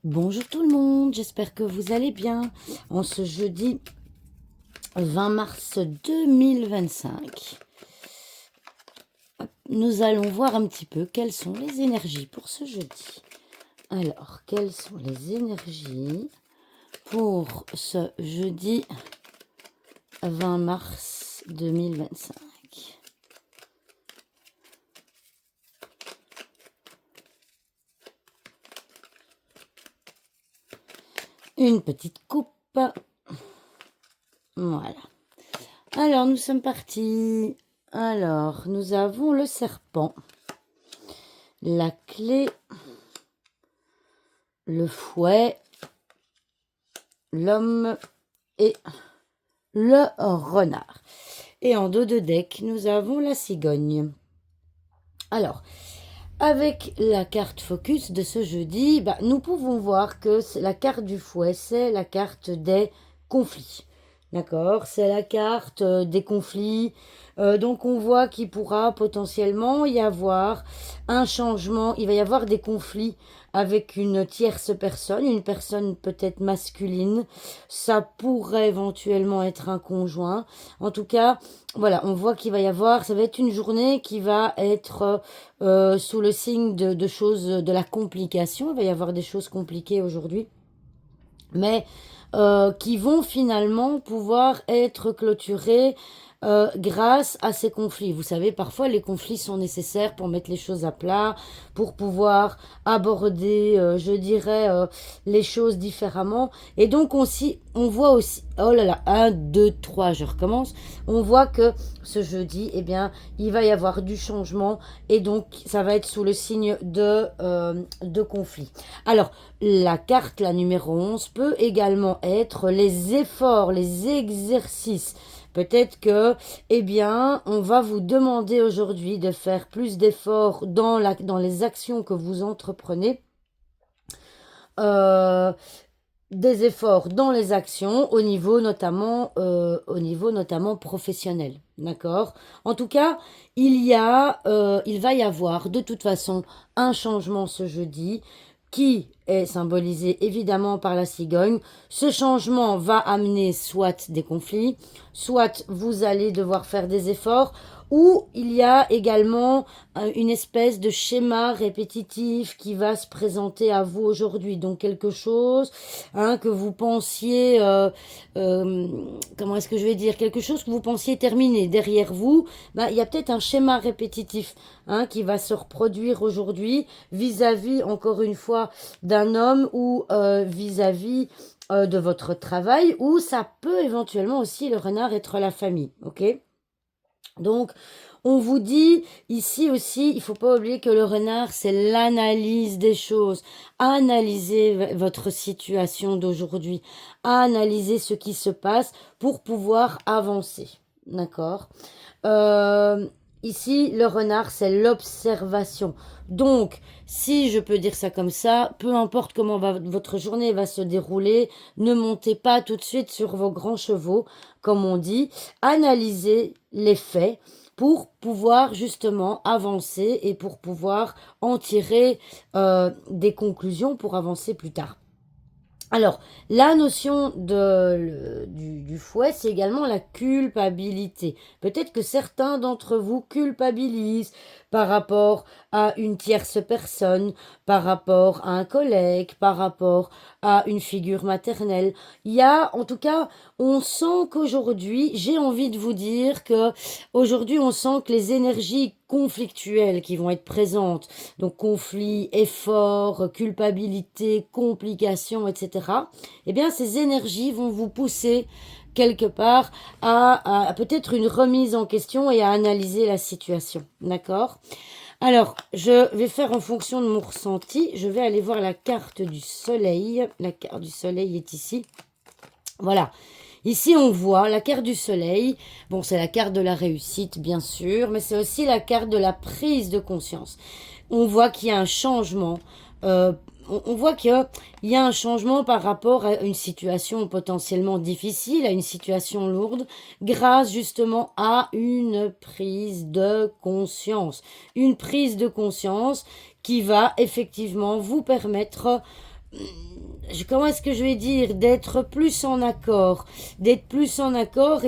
Bonjour tout le monde, j'espère que vous allez bien. En ce jeudi 20 mars 2025, nous allons voir un petit peu quelles sont les énergies pour ce jeudi. Alors, quelles sont les énergies pour ce jeudi 20 mars 2025? Une petite coupe. Voilà. Alors, nous sommes partis. Alors, nous avons le serpent, la clé, le fouet, l'homme et le renard. Et en dos de deck, nous avons la cigogne. Alors, avec la carte focus de ce jeudi, nous pouvons voir que la carte du fouet, c'est la carte des conflits. D'accord? C'est la carte des conflits. Donc on voit qu'il pourra potentiellement y avoir un changement. Il va y avoir des conflits avec une tierce personne, une personne peut-être masculine. Ça pourrait éventuellement être un conjoint. En tout cas, voilà, on voit qu'il va y avoir, ça va être une journée qui va être sous le signe de choses, de la complication. Il va y avoir des choses compliquées aujourd'hui. Mais qui vont finalement pouvoir être clôturés grâce à ces conflits. Vous savez, parfois les conflits sont nécessaires pour mettre les choses à plat, pour pouvoir aborder, je dirais, les choses différemment. Et donc on voit aussi, oh là là, 1, 2, 3, je recommence. On voit que ce jeudi, eh bien, il va y avoir du changement et donc ça va être sous le signe de conflit. Alors, la carte, la numéro 11, peut également être les efforts, les exercices. Peut-être que, eh bien, on va vous demander aujourd'hui de faire plus d'efforts dans les actions que vous entreprenez. Des efforts dans les actions au niveau notamment professionnel. D'accord? En tout cas, il va y avoir de toute façon un changement ce jeudi qui est symbolisé évidemment par la cigogne. Ce changement va amener soit des conflits, soit vous allez devoir faire des efforts, ou il y a également une espèce de schéma répétitif qui va se présenter à vous aujourd'hui. Donc quelque chose que vous pensiez, comment est-ce que je vais dire, quelque chose que vous pensiez terminer derrière vous, il y a peut-être un schéma répétitif qui va se reproduire aujourd'hui vis-à-vis, encore une fois, d'un homme ou vis-à-vis de votre travail, ou ça peut éventuellement aussi, le renard, être la famille, ok? Donc, on vous dit ici aussi, il ne faut pas oublier que le renard, c'est l'analyse des choses. Analysez votre situation d'aujourd'hui. Analysez ce qui se passe pour pouvoir avancer. D'accord? Ici, le renard, c'est l'observation. Donc, si je peux dire ça comme ça, peu importe comment votre journée va se dérouler, ne montez pas tout de suite sur vos grands chevaux, comme on dit. Analysez les faits pour pouvoir justement avancer et pour pouvoir en tirer des conclusions pour avancer plus tard. Alors, la notion du fouet, c'est également la culpabilité. Peut-être que certains d'entre vous culpabilisent par rapport à une tierce personne, par rapport à un collègue, par rapport à une figure maternelle. Il y a, en tout cas, on sent qu'aujourd'hui, j'ai envie de vous dire que aujourd'hui, on sent que les énergies conflictuelles qui vont être présentes, donc conflit, effort, culpabilité, complications, etc., eh bien, ces énergies vont vous pousser quelque part à peut-être une remise en question et à analyser la situation. D'accord? Alors, je vais faire en fonction de mon ressenti. Je vais aller voir la carte du soleil. La carte du soleil est ici. Voilà. Ici, on voit la carte du soleil. Bon, c'est la carte de la réussite, bien sûr, mais c'est aussi la carte de la prise de conscience. On voit qu'il y a un changement. On voit qu'il y a un changement par rapport à une situation potentiellement difficile, à une situation lourde, grâce justement à une prise de conscience. Une prise de conscience qui va effectivement vous permettre comment est-ce que je vais dire, d'être plus en accord, et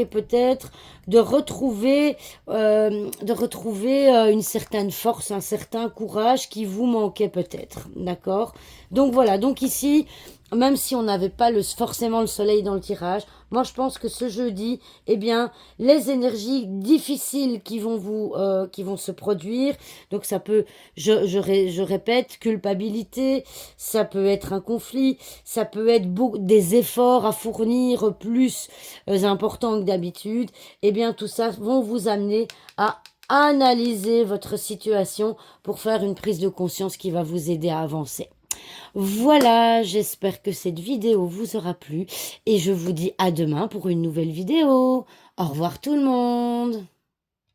peut-être de retrouver une certaine force, un certain courage qui vous manquait peut-être, d'accord? Donc voilà, donc ici, même si on n'avait pas forcément le soleil dans le tirage, moi je pense que ce jeudi, eh bien, les énergies difficiles qui vont se produire, donc ça peut, je répète, culpabilité, ça peut être un conflit, ça peut être des efforts à fournir plus importants que d'habitude, eh bien tout ça vont vous amener à analyser votre situation pour faire une prise de conscience qui va vous aider à avancer. Voilà, j'espère que cette vidéo vous aura plu et je vous dis à demain pour une nouvelle vidéo. Au revoir tout le monde.